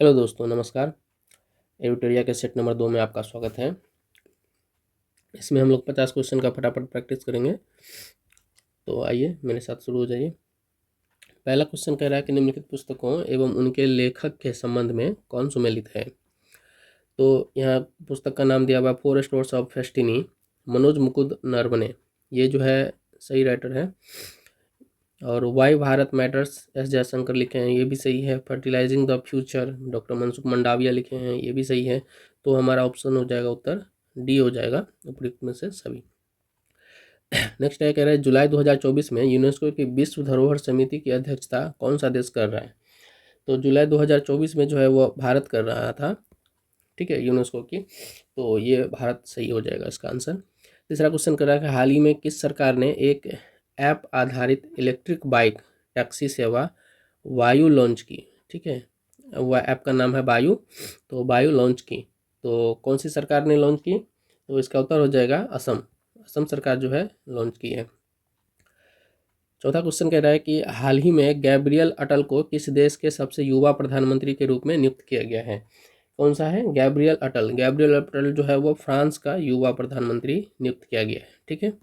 Hello दोस्तों, नमस्कार। एविटेरिया के सेट नंबर 2 में आपका स्वागत है। इसमें हम लोग 50 क्वेश्चन का फटाफट प्रैक्टिस करेंगे। तो आइए मेरे साथ शुरू हो जाइए। पहला क्वेश्चन कह रहा है कि निम्नलिखित पुस्तकों एवं उनके लेखक के संबंध में कौन सुमेलित है। तो यहाँ पुस्तक का नाम दिया हुआ four stars of destiny, Manoj Mukund Naravane, ये जो है सही राइटर है। और why Bharat matters, S Jaishankar लिखे हैं, ये भी सही है। Fertilising the future, doctor Mansukh Mandaviya लिखे हैं, ये भी सही है। तो हमारा ऑप्शन हो जाएगा उत्तर डी हो जाएगा उपयुक्त में से सभी। नेक्स्ट है, कह रहा है जुलाई 2024 में यूनेस्को की विश्व धरोहर समिति की अध्यक्षता कौन सा देश कर रहा है। तो जुलाई 2024 में जो है वो भारत कर रहा था, ठीक है, यूनेस्को की। तो ये भारत सही हो जाएगा इसका आंसर। तीसरा क्वेश्चन कर रहा है कि हाल ही में किस सरकार ने एक ऐप आधारित इलेक्ट्रिक बाइक टैक्सी सेवा वायु लॉन्च की। ठीक है, वह ऐप का नाम है वायु। तो वायु लॉन्च की, तो कौन सी सरकार ने लॉन्च की। तो इसका उत्तर हो जाएगा असम। असम सरकार जो है लॉन्च की है। चौथा क्वेश्चन कह रहा है कि हाल ही में गैब्रियल अटल को किस देश के सबसे युवा प्रधानमंत्री के रूप में नियुक्त किया गया है। कौन सा है गैब्रियल अटल। गैब्रियल अटल जो है वो फ्रांस का युवा प्रधानमंत्री नियुक्त किया गया है। ठीक है।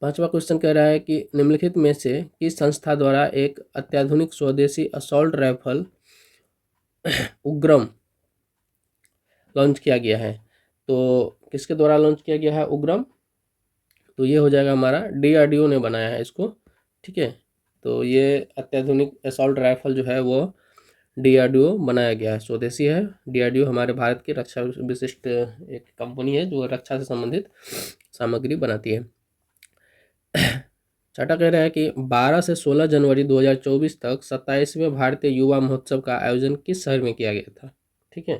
पांचवा क्वेश्चन कह रहा है कि निम्नलिखित में से किस संस्था द्वारा एक अत्याधुनिक स्वदेशी असॉल्ट राइफल उग्रम लॉन्च किया गया है। तो किसके द्वारा लॉन्च किया गया है उग्रम। तो ये हो जाएगा हमारा डीआरडीओ ने बनाया है इसको। ठीक है, तो ये अत्याधुनिक असॉल्ट राइफल जो है वो डीआरडीओ बनाया गया है, स्वदेशी है। डीआरडीओ हमारे भारत की रक्षा विशिष्ट एक कंपनी है जो रक्षा से संबंधित सामग्री बनाती है। छठा कह रहा है कि 12 से 16 जनवरी 2024 तक 27वें भारतीय युवा महोत्सव का आयोजन किस शहर में किया गया था। ठीक है,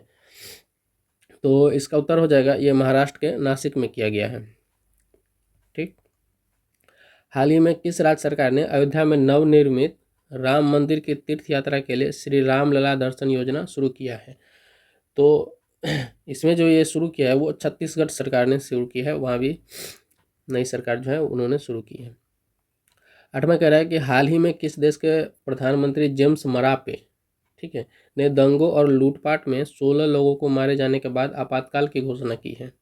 तो इसका उत्तर हो जाएगा ये महाराष्ट्र के नासिक में किया गया है। ठीक। हाल ही में किस राज्य सरकार ने अयोध्या में नवनिर्मित राम मंदिर की तीर्थ यात्रा के लिए श्री राम लला दर्शन योजना शुरू किया है। तो इसमें जो ये शुरू किया है वो छत्तीसगढ़ सरकार ने शुरू की है, वहाँ भी नई सरकार जो है उन्होंने शुरू की है। आठवां कह रहा है कि हाल ही में किस देश के प्रधानमंत्री जेम्स मरापे, ठीक है, ने दंगों और लूटपाट में 16 लोगों को मारे जाने के बाद आपातकाल की घोषणा की है।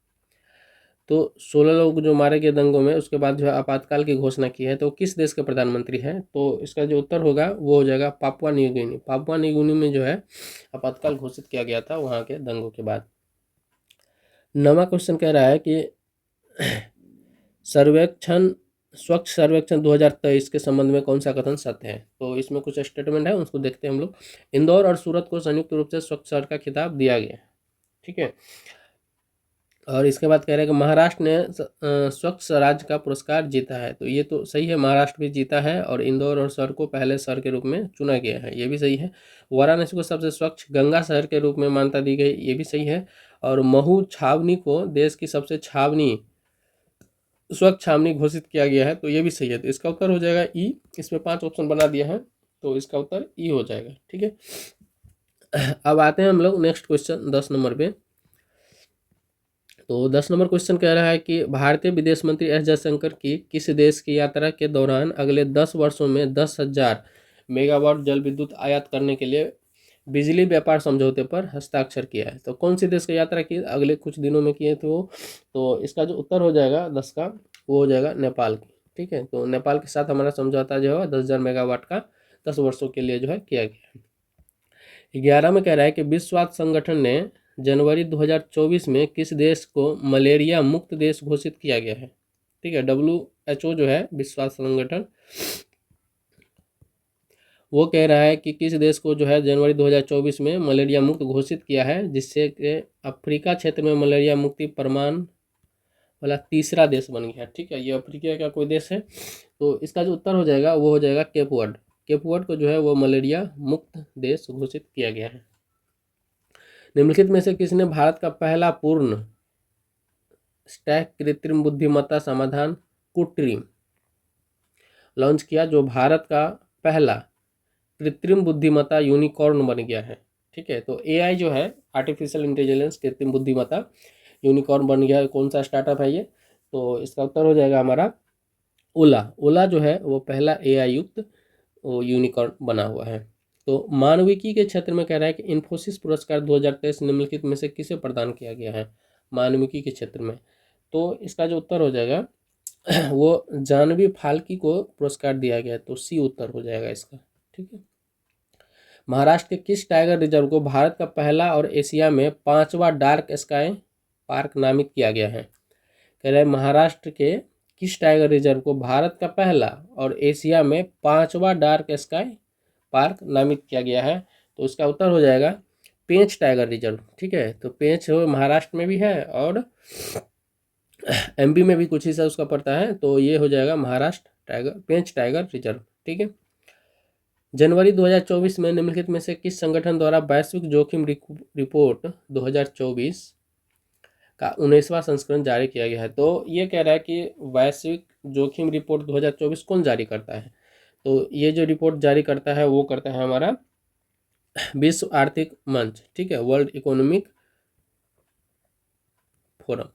तो 16 लोग जो मारे गए दंगों में, उसके बाद जो है आपातकाल की घोषणा की है। तो किस देश के प्रधानमंत्री हैं। तो इसका जो उत्तर होगा वो हो जाएगा Papua New Guinea. Papua New Guinea में जो है आपातकाल घोषित किया गया था वहाँ के दंगों के बाद। नवा क्वेश्चन कह रहा है कि सर्वेक्षण स्वच्छ सर्वेक्षण 2023 के संबंध में कौन सा कथन सत्य है। तो इसमें कुछ स्टेटमेंट है, उसको देखते हैं हम लोग। इंदौर और सूरत को संयुक्त रूप से स्वच्छ शहर का खिताब दिया गया। ठीक है, और इसके बाद कह रहे हैं कि महाराष्ट्र ने स्वच्छ राज्य का पुरस्कार जीता है। तो ये तो सही है, महाराष्ट्र भी जीता है और इंदौर और शहर को पहले शहर के रूप में चुना गया है, ये भी सही है। वाराणसी को सबसे स्वच्छ गंगा शहर के रूप में मान्यता दी गई, ये भी सही है। और महू छावनी को देश की सबसे स्वच्छ छावनी घोषित किया गया है, तो ये भी सही है। तो इसका उत्तर हो जाएगा ई। इसमें 5 ऑप्शन बना दिया है, तो इसका उत्तर ई हो जाएगा। ठीक है, अब आते हैं हम लोग नेक्स्ट क्वेश्चन 10 नंबर पे। तो 10 नंबर क्वेश्चन कह रहा है कि भारतीय विदेश मंत्री एस जयशंकर की किस देश की यात्रा के दौरान अगले 10 वर्षों में 10,000 मेगावाट जल विद्युत आयात करने के लिए बिजली व्यापार समझौते पर हस्ताक्षर किया है। तो कौन सी देश की यात्रा की अगले कुछ दिनों में किए थे वो। तो इसका जो उत्तर हो जाएगा 10 का, वो हो जाएगा नेपाल की। ठीक है, तो नेपाल के साथ हमारा समझौता जो है 10,000 मेगावाट का 10 वर्षों के लिए जो है किया गया है। 11 में कह रहा है कि विश्व स्वास्थ्य संगठन ने जनवरी 2024 में किस देश को मलेरिया मुक्त देश घोषित किया गया है। ठीक है, WHO जो है विश्व स्वास्थ्य संगठन, वो कह रहा है कि किस देश को जो है जनवरी 2024 में मलेरिया मुक्त घोषित किया है, जिससे कि अफ्रीका क्षेत्र में मलेरिया मुक्ति प्रमाण वाला तीसरा देश बन गया। ठीक है, ये अफ्रीका का कोई देश है। तो इसका जो उत्तर हो जाएगा वो हो जाएगा केप वर्ड। केप वर्ड को जो है वो मलेरिया मुक्त देश घोषित किया गया है। निम्नलिखित में से किसने भारत का पहला पूर्ण स्टैक कृत्रिम बुद्धिमत्ता समाधान कुट्रीम लॉन्च किया, जो भारत का पहला कृत्रिम बुद्धिमत्ता यूनिकॉर्न बन गया है। ठीक है, तो AI जो है आर्टिफिशियल इंटेलिजेंस कृत्रिम बुद्धिमत्ता यूनिकॉर्न बन गया है। कौन सा स्टार्टअप है ये। तो इसका उत्तर हो जाएगा हमारा ओला। ओला जो है वो पहला AI युक्त वो यूनिकॉर्न बना हुआ है। तो मानविकी के क्षेत्र में कह रहा है कि इन्फोसिस पुरस्कार 2023 निम्नलिखित में से किसे प्रदान किया गया है मानविकी के क्षेत्र में। तो इसका जो उत्तर हो जाएगा वो जानवी फाल्की को पुरस्कार दिया गया है, तो सी उत्तर हो जाएगा इसका। ठीक है। महाराष्ट्र के किस टाइगर रिजर्व को भारत का पहला और एशिया में 5वां डार्क स्काई पार्क नामित किया गया है। कह रहे हैं महाराष्ट्र के किस टाइगर रिजर्व को भारत का पहला और एशिया में 5वां डार्क स्काई पार्क नामित किया गया है। तो उसका उत्तर हो जाएगा पेंच टाइगर रिजर्व। ठीक है। तो पेंच महाराष्ट्र में भी है और एमपी में भी कुछ हिस्सा उसका पड़ता है। तो ये हो जाएगा महाराष्ट्र टाइगर पेंच टाइगर रिजर्व। ठीक है। जनवरी 2024 में निम्नलिखित में से किस संगठन द्वारा वैश्विक जोखिम रिपोर्ट 2024 का 19वां संस्करण जारी किया गया है। तो ये कह रहा है कि वैश्विक जोखिम रिपोर्ट 2024 कौन जारी करता है। तो ये जो रिपोर्ट जारी करता है वो करता है हमारा विश्व आर्थिक मंच। ठीक है, वर्ल्ड इकोनॉमिक फोरम।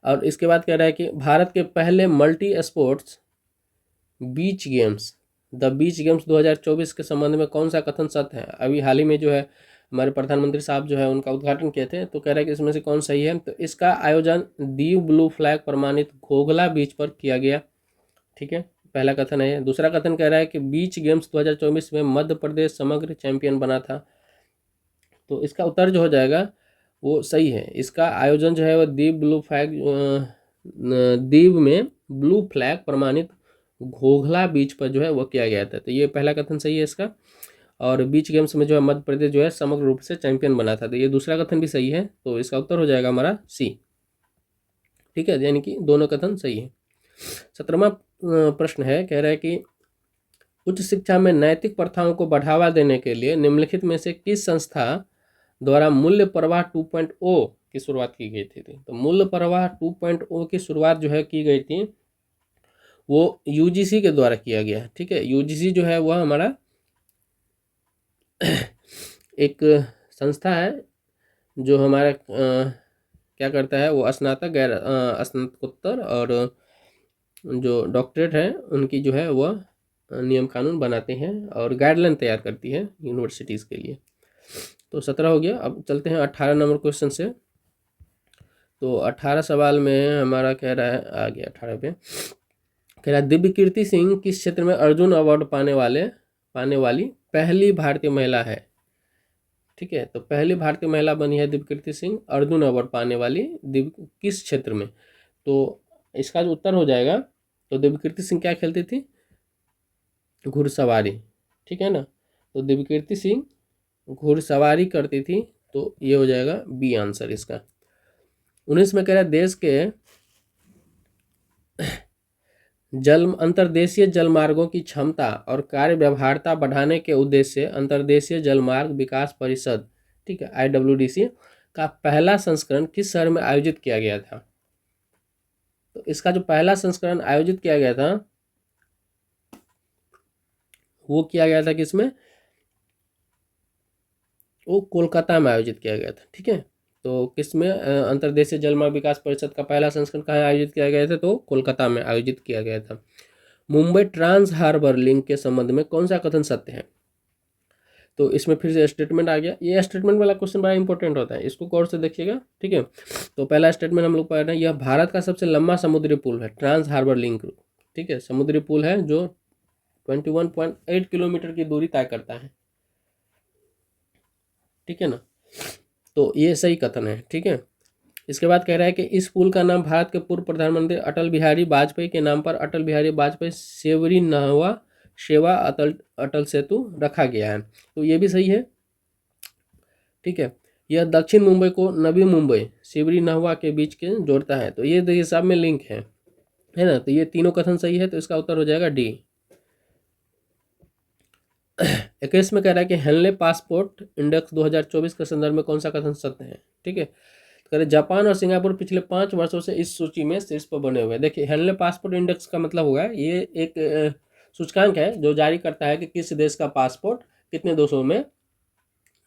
और इसके बाद कह रहा है कि भारत के पहले multi sports beach games the beach games 2024 के संबंध में कौन सा कथन सत्य है। अभी हाल ही में जो है हमारे प्रधानमंत्री साहब जो है उनका उद्घाटन किए थे। तो कह रहा है कि इसमें से कौन सही है। तो इसका आयोजन दीव ब्लू फ्लैग प्रमाणित घोघला बीच पर किया गया। ठीक है, पहला कथन है। दूसरा कथन कह रहा है कि बीच गेम्स 2024 में मध्य प्रदेश समग्र चैंपियन बना था। तो इसका उत्तर जो हो जाएगा वो सही है। इसका आयोजन जो है वो दीव में ब्लू फ्लैग प्रमाणित घोघला बीच पर जो है वो किया गया था। तो ये पहला कथन सही है इसका। और बीच गेम्स में जो है मध्य प्रदेश जो है समग्र रूप से चैंपियन बना था। तो ये दूसरा कथन भी सही है। तो इसका उत्तर हो जाएगा हमारा सी। ठीक है, यानी कि दोनों कथन सही है। 17वां प्रश्न है, कह रहा है कि उच्च शिक्षा में नैतिक प्रथाओं को बढ़ावा देने के लिए निम्नलिखित में से किस संस्था द्वारा मूल्य प्रवाह 2.0 की शुरुआत की गई थी। तो मूल्य प्रवाह 2.0 की शुरुआत जो है की गई थी वो यूजीसी के द्वारा किया गया। ठीक है, यूजीसी जो है वह हमारा एक संस्था है जो हमारा क्या करता है, वो स्नातक गैर स्नातकोत्तर और जो डॉक्टरेट है उनकी जो है वह नियम कानून बनाते हैं और गाइडलाइन तैयार करती है यूनिवर्सिटीज़ के लिए। तो 17 हो गया। अब चलते हैं 18 नंबर क्वेश्चन से। तो 18 सवाल में हमारा कह रहा है, आ गया 18 पे, कह रहा है दिव्य कीर्ति सिंह किस क्षेत्र में अर्जुन अवार्ड पाने वाली पहली भारतीय महिला है। ठीक है, तो पहली भारतीय महिला बनी है दिव्य कीर्ति सिंह अर्जुन अवार्ड पाने वाली किस क्षेत्र में। तो इसका जो उत्तर हो जाएगा, तो दिव्य कीर्ति सिंह क्या खेलती थी, घुड़सवारी। ठीक है ना, तो दिव्य कीर्ति सिंह घुड़सवारी करती थी। तो ये हो जाएगा बी आंसर इसका। 19 में कह रहा है देश के अंतर्देशीय जलमार्गों की क्षमता और कार्य व्यवहार्यता बढ़ाने के उद्देश्य से अंतर्देशीय जलमार्ग विकास परिषद, ठीक है, IWDC का पहला संस्करण किस शहर में आयोजित किया गया था। तो इसका जो पहला संस्करण आयोजित किया गया था वो किया गया था किसमें, वो कोलकाता में आयोजित किया गया था। ठीक है, तो किसमें, अंतर्देशीय जलमार्ग विकास परिषद का पहला संस्करण कहाँ आयोजित किया गया था, तो कोलकाता में आयोजित किया गया था। मुंबई ट्रांस हार्बर लिंक के संबंध में कौन सा कथन सत्य है। तो इसमें फिर से स्टेटमेंट आ गया। ये स्टेटमेंट वाला क्वेश्चन बड़ा इंपॉर्टेंट होता है, इसको गौर से देखिएगा। ठीक है, तो पहला स्टेटमेंट हम लोग पढ़ रहे हैं, यह भारत का सबसे लंबा समुद्री पुल है, ट्रांस हार्बर लिंक। ठीक है, समुद्री पुल है जो 21.8 किलोमीटर की दूरी तय करता है। ठीक है ना, तो ये सही कथन है। ठीक है, इसके बाद कह रहा है कि इस पुल का नाम भारत के पूर्व प्रधानमंत्री अटल बिहारी वाजपेयी के नाम पर अटल बिहारी वाजपेयी सेवरी नहवा सेवा अटल सेतु रखा गया है। तो ये भी सही है। ठीक है, यह दक्षिण मुंबई को नवी मुंबई सेवरी नहवा के बीच के जोड़ता है। तो ये देखिए सब में लिंक है ना। तो ये तीनों कथन सही है। तो इसका उत्तर हो जाएगा डी। 21 में कह रहा है कि हेनले पासपोर्ट इंडेक्स 2024 के संदर्भ में कौन सा कथन सत्य है। ठीक है, तो कह रहे जापान और सिंगापुर पिछले 5 वर्षों से इस सूची में शीर्ष पर बने हुए हैं। देखिए हेनले पासपोर्ट इंडेक्स का मतलब होगा ये एक सूचकांक है जो जारी करता है कि किस देश का पासपोर्ट कितने देशों में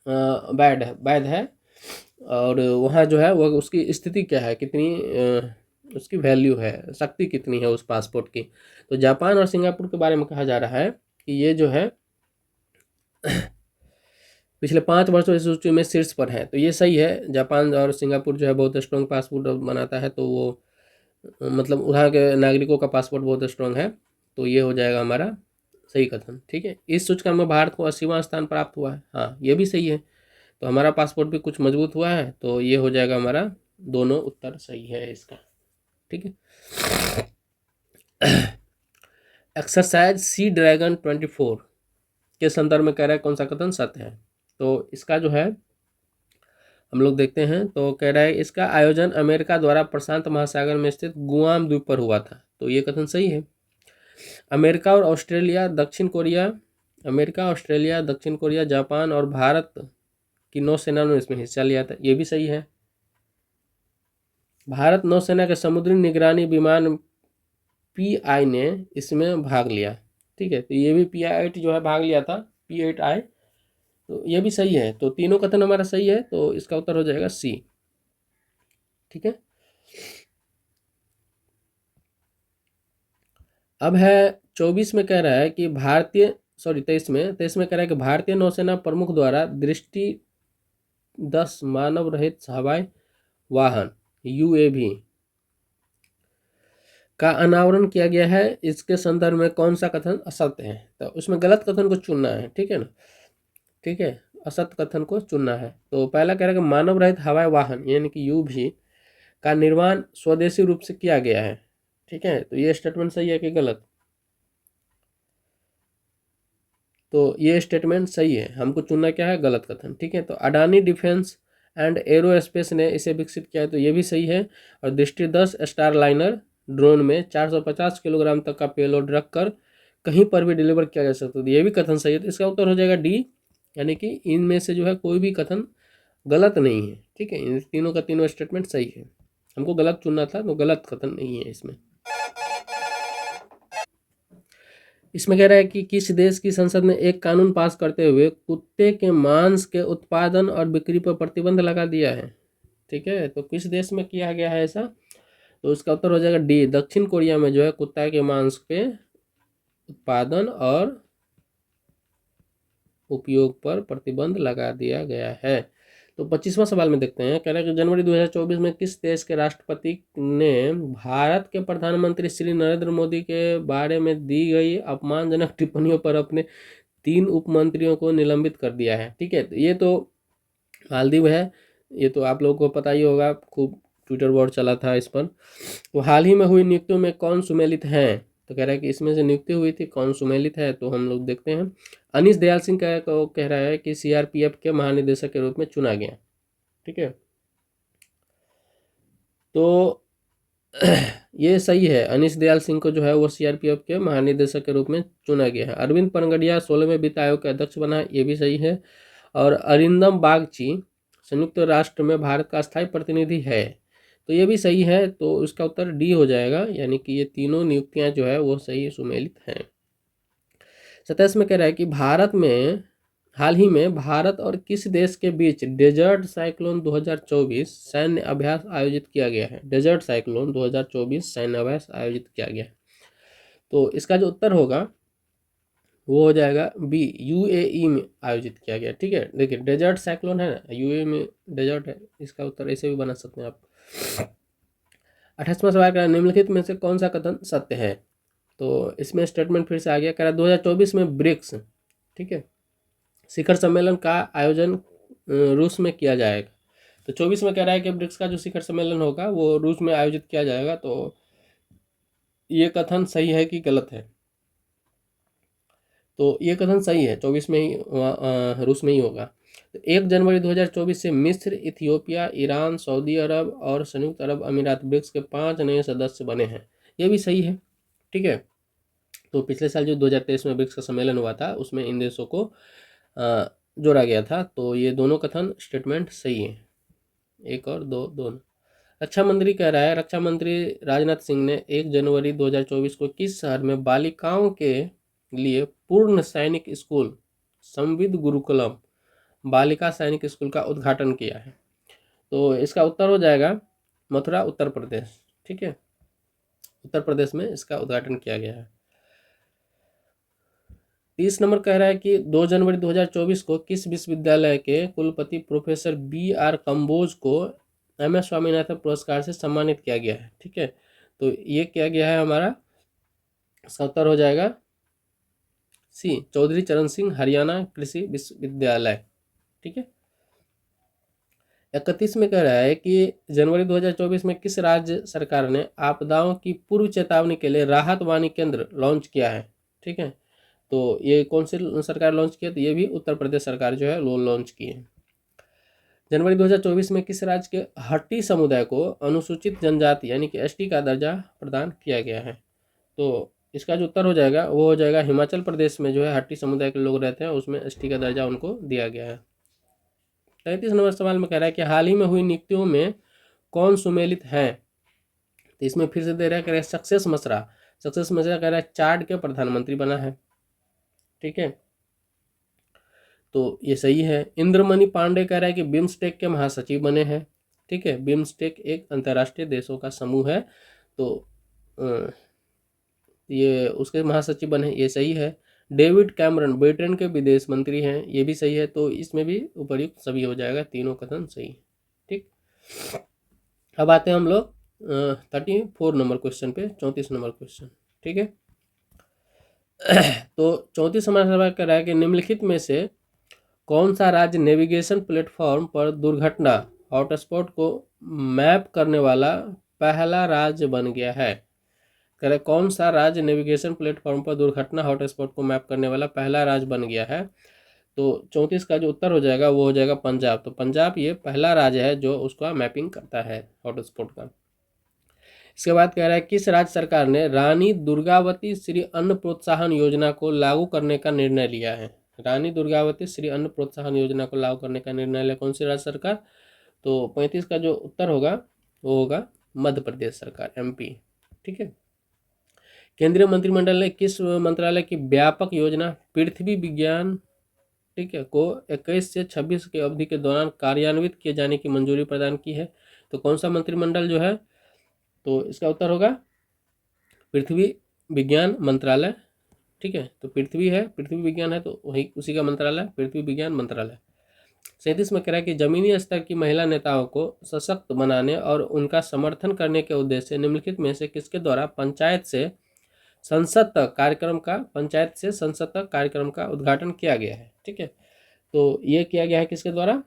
वैध है और वहाँ जो है वह उसकी स्थिति क्या है, कितनी उसकी वैल्यू है, शक्ति कितनी है उस पासपोर्ट की। तो जापान और सिंगापुर के बारे में कहा जा रहा है कि ये जो है पिछले 5 वर्षों इस सूची में शीर्ष पर है, तो ये सही है। जापान और सिंगापुर जो है बहुत स्ट्रॉन्ग पासपोर्ट बनाता है, तो वो मतलब वहाँ के नागरिकों का पासपोर्ट बहुत स्ट्रॉन्ग है, तो ये हो जाएगा हमारा सही कथन। ठीक है, इस सूचकांक में भारत को 80वां स्थान प्राप्त हुआ है। हाँ, ये भी सही है, तो हमारा पासपोर्ट भी कुछ मजबूत हुआ है, तो ये हो जाएगा हमारा, दोनों उत्तर सही है इसका। ठीक है। एक्सरसाइज सी ड्रैगन 24 के संदर्भ में कह रहा है कौन सा कथन सत्य है। तो इसका जो है हम लोग देखते हैं, तो कह रहा है इसका आयोजन अमेरिका द्वारा प्रशांत महासागर में स्थित गुआम द्वीप पर हुआ था, तो ये कथन सही है। अमेरिका और ऑस्ट्रेलिया, दक्षिण कोरिया, अमेरिका, ऑस्ट्रेलिया, दक्षिण कोरिया, जापान और भारत की नौसेना ने इसमें हिस्सा लिया था, ये भी सही है। भारत नौसेना के समुद्री निगरानी विमान PI ने इसमें भाग लिया। ठीक है, तो ये भी PI-8 जो है भाग लिया था, P8I, तो ये भी सही है। तो तीनों कथन हमारा सही है, तो इसका उत्तर हो जाएगा C। ठीक है। अब है 24 में, कह रहा है कि भारतीय, सॉरी 23 में कह रहा है कि भारतीय नौसेना प्रमुख द्वारा दृष्टि 10 मानव रहित हवाई वाहन UAV का अनावरण किया गया है। इसके संदर्भ में कौन सा कथन असत्य है, तो उसमें गलत कथन को चुनना है। ठीक है ना, ठीक है, असत्य कथन को चुनना है। तो पहला कह रहा है कि मानव रहित हवाई वाहन यानी कि UAV का निर्माण स्वदेशी रूप से किया गया है। ठीक है, तो ये स्टेटमेंट सही है कि गलत, तो ये स्टेटमेंट सही है, हमको चुनना क्या है, गलत कथन। ठीक है, तो अडानी डिफेंस एंड एरोस्पेस ने इसे विकसित किया है, तो ये भी सही है। और दृष्टि 10 स्टार लाइनर ड्रोन में 450 किलोग्राम तक का पेलोड रखकर कहीं पर भी डिलीवर किया जा सकता है, तो ये भी कथन सही है। तो इसका उत्तर हो जाएगा D, यानी कि इनमें से जो है कोई भी कथन गलत नहीं है। ठीक है, इन तीनों का तीनों स्टेटमेंट सही है, हमको गलत चुनना था, तो गलत कथन नहीं है इसमें। इसमें कह रहा है कि किस देश की संसद ने एक कानून पास करते हुए कुत्ते के मांस के उत्पादन और बिक्री पर प्रतिबंध लगा दिया है। ठीक है, तो किस देश में किया गया है ऐसा, तो इसका उत्तर हो जाएगा D, दक्षिण कोरिया में जो है कुत्ता के मांस के उत्पादन और उपयोग पर प्रतिबंध लगा दिया गया है। तो 25वां सवाल में देखते हैं, कह रहा है कि जनवरी 2024 में किस देश के राष्ट्रपति ने भारत के प्रधानमंत्री श्री नरेंद्र मोदी के बारे में दी गई अपमानजनक टिप्पणियों पर अपने 3 उपमंत्रियों को निलंबित कर दिया है। ठीक है, तो ये तो मालदीव है, ये तो आप लोगों को पता ही होगा, खूब ट्विटर वॉर चला था इस पर। तो हाल ही में हुई नियुक्तियों में कौन सुमेलित हैं, तो कह रहा है कि इसमें से नियुक्ति हुई थी, कौन सुमेलित है, तो हम लोग देखते हैं। अनीश दयाल सिंह कह रहा है कि CRPF के महानिदेशक के रूप में चुना गया। ठीक है, तो ये सही है, अनीश दयाल सिंह को जो है वो CRPF के महानिदेशक के रूप में चुना गया है। अरविंद पनगड़िया 16वें वित्त आयोग के अध्यक्ष बना है, ये भी सही है। और अरिंदम बागची संयुक्त राष्ट्र में भारत का स्थायी प्रतिनिधि है, तो ये भी सही है। तो इसका उत्तर D हो जाएगा, यानी कि ये तीनों नियुक्तियां जो है वो सही सुमेलित हैं। 27 में कह रहा है कि भारत में हाल ही में भारत और किस देश के बीच डेजर्ट साइक्लोन 2024 सैन्य अभ्यास आयोजित किया गया है। डेजर्ट साइक्लोन 2024 सैन्य अभ्यास आयोजित किया गया है, तो इसका जो उत्तर होगा वो हो जाएगा B, UAE में आयोजित किया गया। ठीक है, देखिए डेजर्ट साइक्लोन है ना, UAE में डेजर्ट है, इसका उत्तर ऐसे भी बना सकते हैं आप। 28वां सवाल का निम्नलिखित में से कौन सा कथन सत्य है, तो इसमें स्टेटमेंट फिर से आ गया, कह रहा 2024 में ब्रिक्स, ठीक है, शिखर सम्मेलन का आयोजन रूस में किया जाएगा। तो 24 में कह रहा है कि ब्रिक्स का जो शिखर सम्मेलन होगा वो रूस में आयोजित किया जाएगा, तो ये कथन सही है कि गलत है, तो ये कथन सही है, 24 में ही रूस में ही होगा। तो 1 जनवरी 2024 से मिस्र, इथियोपिया, ईरान, सऊदी अरब और संयुक्त अरब अमीरात ब्रिक्स के 5 नए सदस्य बने हैं, ये भी सही है। ठीक है, तो पिछले साल जो 2023 में ब्रिक्स का सम्मेलन हुआ था उसमें इन देशों को जोड़ा गया था, तो ये दोनों कथन स्टेटमेंट सही है, 1 और 2 दोनों। रक्षा मंत्री कह रहा है, रक्षा मंत्री राजनाथ सिंह ने 1 जनवरी 2024 को किस शहर में बालिकाओं के लिए पूर्ण सैनिक स्कूल संविद गुरुकुलम बालिका सैनिक स्कूल का उद्घाटन किया है, तो इसका उत्तर हो जाएगा मथुरा, उत्तर प्रदेश। ठीक है, उत्तर प्रदेश में इसका उद्घाटन किया गया है। 30 नंबर कह रहा है कि 2 जनवरी 2024 को किस विश्वविद्यालय के कुलपति प्रोफेसर BR कंबोज को MS स्वामीनाथन पुरस्कार से सम्मानित किया गया है। ठीक है, तो ये किया गया है हमारा, इसका उत्तर हो जाएगा सी, चौधरी चरण सिंह हरियाणा कृषि विश्वविद्यालय। ठीक है, 31 में कह रहा है कि जनवरी 2024 में किस राज्य सरकार ने आपदाओं की पूर्व चेतावनी के लिए राहत वाणी केंद्र लॉन्च किया है। ठीक है, तो ये कौन सी सरकार लॉन्च किया, तो ये भी उत्तर प्रदेश सरकार जो है वो लॉन्च की है। जनवरी 2024 में किस राज्य के हट्टी समुदाय को अनुसूचित जनजाति यानी कि ST का दर्जा प्रदान किया गया है, तो इसका जो उत्तर हो जाएगा वो हो जाएगा हिमाचल प्रदेश में जो है हट्टी समुदाय के लोग रहते हैं, उसमें ST का दर्जा उनको दिया गया है। 33 नंबर सवाल में कह रहा है कि हाल ही में हुई नियुक्तियों में कौन सुमेलित है, तो इसमें फिर से दे रहा है, कह रहा है सक्सेस मसरा। सक्सेस मसरा कह रहा है चाड के प्रधानमंत्री बना है। ठीक है, तो ये सही है। इंद्रमणि पांडे कह रहा है कि बिम्स्टेक के महासचिव बने हैं। ठीक है, बिम्स्टेक एक अंतर्राष्ट्रीय देशों का समूह है, तो ये उसके महासचिव बने, ये सही है। डेविड कैमरन ब्रिटेन के विदेश मंत्री हैं, ये भी सही है, तो इसमें भी उपर्युक्त सभी हो जाएगा, तीनों कथन सही। ठीक, अब आते हैं हम लोग 34 नंबर क्वेश्चन पे, 34 नंबर क्वेश्चन। ठीक है, तो 34 हमारा सवाल कर रहा है कि निम्नलिखित में से कौन सा राज्य नेविगेशन प्लेटफॉर्म पर दुर्घटना हॉटस्पॉट को मैप करने वाला पहला राज्य बन गया है। कह रहे कौन सा राज्य नेविगेशन प्लेटफॉर्म पर दुर्घटना हॉटस्पॉट को मैप करने वाला पहला राज्य बन गया है, तो 34 का जो उत्तर हो जाएगा वो हो जाएगा पंजाब। तो पंजाब ये पहला राज्य है जो उसका मैपिंग करता है हॉटस्पॉट का। इसके बाद कह रहा है किस राज्य सरकार ने रानी दुर्गावती श्री अन्न प्रोत्साहन योजना को लागू करने का निर्णय लिया है। रानी दुर्गावती श्री अन्न प्रोत्साहन योजना को लागू करने का निर्णय लिया कौन सी राज्य सरकार, तो 35 का जो उत्तर होगा वो होगा मध्य प्रदेश सरकार, MP। ठीक है, केंद्रीय मंत्रिमंडल ने किस मंत्रालय की व्यापक योजना पृथ्वी विज्ञान, ठीक है, को 21 से 26 की अवधि के दौरान कार्यान्वित किए जाने की मंजूरी प्रदान की है, तो कौन सा मंत्रिमंडल जो है, तो इसका उत्तर होगा पृथ्वी विज्ञान मंत्रालय। ठीक है, तो पृथ्वी है, पृथ्वी विज्ञान है, तो वही उसी का मंत्रालय पृथ्वी विज्ञान मंत्रालय। 37 में कह रहा है कि जमीनी स्तर की महिला नेताओं को सशक्त बनाने और उनका समर्थन करने के उद्देश्य से निम्नलिखित में से किसके द्वारा पंचायत से संसद तक कार्यक्रम का उद्घाटन किया गया है। ठीक है, तो ये किया गया है किसके द्वारा,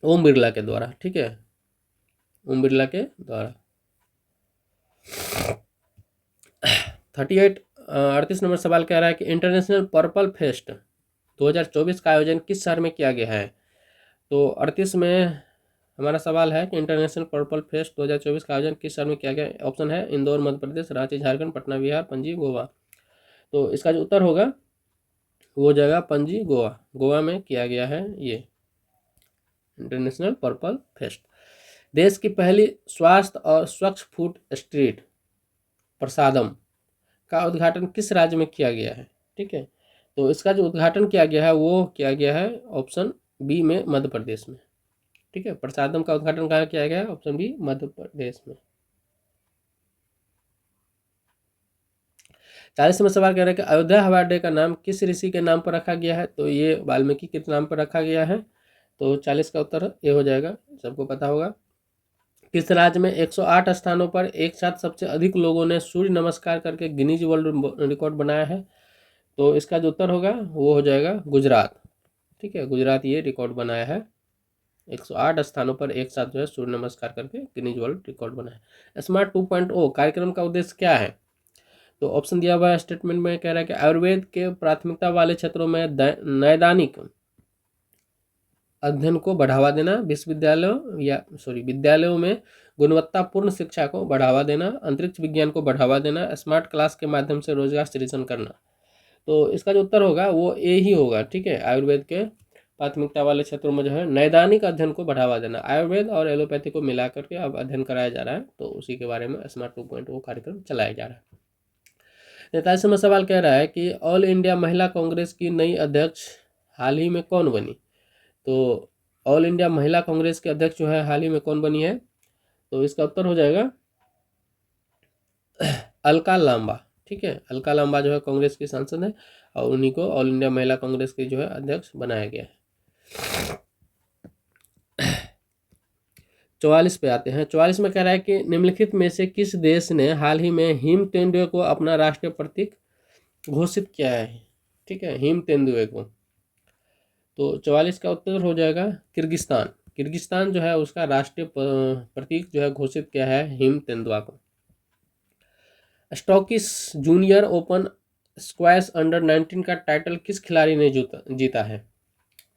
ओम बिरला के द्वारा। ठीक है, ओम बिरला के द्वारा। 38 नंबर सवाल कह रहा है कि इंटरनेशनल पर्पल फेस्ट 2024 का आयोजन किस शहर में किया गया है, तो 38 में हमारा सवाल है कि इंटरनेशनल पर्पल फेस्ट 2024 का आयोजन किस शहर में किया गया। ऑप्शन है इंदौर मध्य प्रदेश, रांची झारखंड, पटना बिहार, पणजी गोवा, तो इसका जो उत्तर होगा वो हो जाएगा पणजी गोवा। गोवा में किया गया है ये इंटरनेशनल पर्पल फेस्ट। देश की पहली स्वास्थ्य और स्वच्छ फूड स्ट्रीट प्रसादम का उद्घाटन किस राज्य में किया गया है। ठीक है, तो इसका जो उद्घाटन किया गया है वो किया गया है ऑप्शन B में मध्य प्रदेश में। ठीक है, प्रसादम का उद्घाटन कहाँ किया गया है, ऑप्शन B मध्य प्रदेश में। 40 में सवाल कह रहा है कि अयोध्या हवाई अड्डे का नाम किस ऋषि के नाम पर रखा गया है, तो ये वाल्मीकि के नाम पर रखा गया है, तो 40 का उत्तर ये हो जाएगा, सबको पता होगा। किस राज्य में 108 स्थानों पर एक साथ सबसे अधिक लोगों ने सूर्य नमस्कार करके गिनीज वर्ल्ड रिकॉर्ड बनाया है, तो इसका जो उत्तर होगा वो हो जाएगा गुजरात। ठीक है, गुजरात ये रिकॉर्ड बनाया है, 108 स्थानों पर एक साथ जो है सूर्य नमस्कार करके गिनीज वर्ल्ड रिकॉर्ड बनाया। स्मार्ट 2.0 कार्यक्रम का उद्देश्य क्या है, तो ऑप्शन दिया हुआ है स्टेटमेंट में, कह रहा है कि आयुर्वेद के प्राथमिकता वाले क्षेत्रों में नैदानिक अध्ययन को बढ़ावा देना, विद्यालयों में गुणवत्तापूर्ण शिक्षा को बढ़ावा देना, अंतरिक्ष विज्ञान को बढ़ावा देना, स्मार्ट क्लास के माध्यम से रोजगार सृजन करना, तो इसका जो उत्तर होगा वो ए ही होगा। ठीक है, आयुर्वेद के प्राथमिकता वाले क्षेत्रों में जो है नैदानिक अध्ययन को बढ़ावा देना, आयुर्वेद और एलोपैथी को मिला करके अब अध्ययन कराया जा रहा है, तो उसी के बारे में स्मार्ट 2.0 कार्यक्रम चलाया जा रहा है। 43वां सवाल कह रहा है कि ऑल इंडिया महिला कांग्रेस की नई अध्यक्ष हाल ही में कौन बनी, तो ऑल इंडिया महिला कांग्रेस के अध्यक्ष जो है हाल ही में कौन बनी है, तो इसका उत्तर हो जाएगा अलका लांबा। ठीक है, अलका लांबा जो है कांग्रेस की सांसद है और उन्हीं को ऑल इंडिया महिला कांग्रेस के जो है अध्यक्ष बनाया गया है। 44 पे आते हैं। 44 में कह रहा है कि निम्नलिखित में से किस देश ने हाल ही में हिम तेंदुए को अपना राष्ट्रीय प्रतीक घोषित किया है। ठीक है, हिम तेंदुए को। तो 44 का उत्तर हो जाएगा किर्गिस्तान। किर्गिस्तान जो है उसका राष्ट्रीय प्रतीक जो है घोषित किया है हिम तेंदुआ को। स्टॉकिश जूनियर ओपन स्क्वैश अंडर 19 का टाइटल किस खिलाड़ी ने जीता है।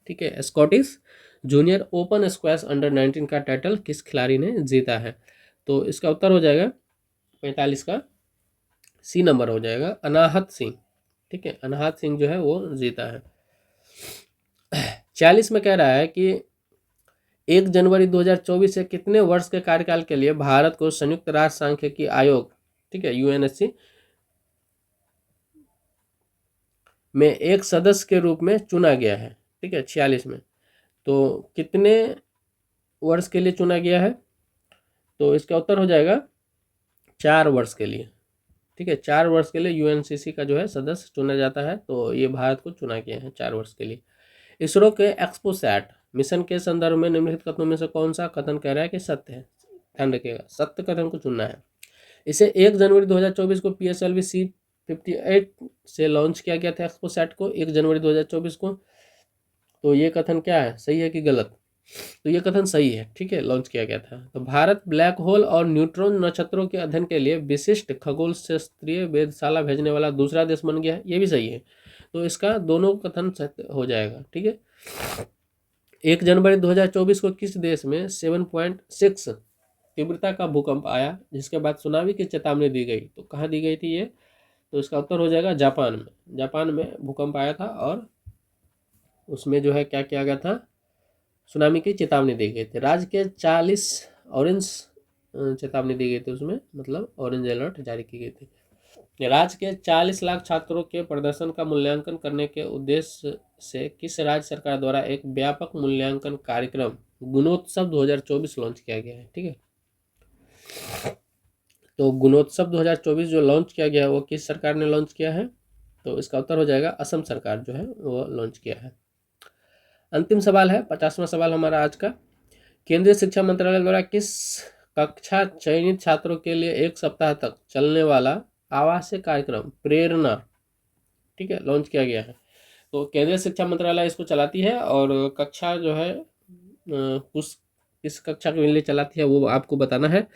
ठीक है, Scottish junior open squash under 19 का टाइटल किस खिलाड़ी ने जीता है। तो इसका उत्तर हो जाएगा 45 का सी नंबर हो जाएगा, अनाहत सिंह। ठीक है, अनाहत सिंह जो है वो जीता है। 46 में कह रहा है कि 1 जनवरी 2024 से कितने वर्ष के कार्यकाल के लिए भारत को संयुक्त राष्ट्र सांख्यिकी आयोग, ठीक है, यूएनएससी में एक सदस्य के रूप में चुना गया है। ठीक है, 46 में तो कितने वर्ष के लिए चुना गया है। तो इसका उत्तर हो जाएगा 4 वर्ष के लिए। ठीक है, 4 वर्ष के लिए यूएनसीसी का जो है सदस्य चुना जाता है। तो ये भारत को चुना गया है 4 वर्ष के लिए। इसरो के एक्सपोसैट मिशन के संदर्भ में निम्नलिखित कथनों में से कौन सा कथन कह रहा है कि सत्य है। ध्यान रखिएगा, सत्य कथन को चुनना है। इसे 1 जनवरी 2024 को PSLV C58 से लॉन्च किया गया था एक्सपोसैट को 1 जनवरी 2024 को। तो ये कथन क्या है, सही है कि गलत। तो ये कथन सही है। ठीक है, लॉन्च किया गया था। तो भारत ब्लैक होल और न्यूट्रॉन नक्षत्रों के अध्ययन के लिए विशिष्ट खगोल शास्त्रीय वेधशाला भेजने वाला दूसरा देश बन गया है, ये भी सही है। तो इसका दोनों कथन सत्य हो जाएगा। ठीक है, 1 जनवरी 2024 को किस देश में 7.6 तीव्रता का भूकंप आया, जिसके बाद सुनामी की चेतावनी दी गई। तो कहाँ दी गई थी ये। तो इसका उत्तर हो जाएगा जापान में। जापान में भूकंप आया था और उसमें जो है क्या किया गया था, सुनामी की चेतावनी दी गई थी। राज्य के 40 ऑरेंज चेतावनी दी गई थी, उसमें मतलब ऑरेंज अलर्ट जारी की गई थी। राज्य के 40 लाख छात्रों के प्रदर्शन का मूल्यांकन करने के उद्देश्य से किस राज्य सरकार द्वारा एक व्यापक मूल्यांकन कार्यक्रम गुणोत्सव 2024 लॉन्च किया गया है। ठीक है, तो गुणोत्सव 2024 जो लॉन्च किया गया है वो किस सरकार ने लॉन्च किया है। तो इसका उत्तर हो जाएगा असम सरकार जो है वो लॉन्च किया है। अंतिम सवाल है 50वां सवाल हमारा आज का। केंद्रीय शिक्षा मंत्रालय द्वारा किस कक्षा चयनित छात्रों के लिए 1 सप्ताह तक चलने वाला आवासीय कार्यक्रम प्रेरणा, ठीक है, लॉन्च किया गया है। तो केंद्रीय शिक्षा मंत्रालय इसको चलाती है और कक्षा जो है उस किस कक्षा के लिए चलाती है वो आपको बताना है।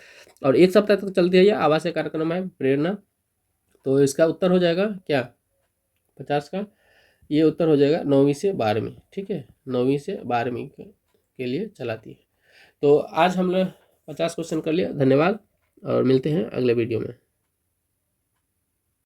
और 1 सप्ताह तक चलती है, यह आवासीय कार्यक्रम है प्रेरणा। तो इसका उत्तर हो जाएगा क्या 50 का, ये उत्तर हो जाएगा 9वीं से 12वीं। ठीक है, 9वीं से 12वीं के लिए चलाती है। तो आज हम लोग 50 क्वेश्चन कर लिया। धन्यवाद और मिलते हैं अगले वीडियो में।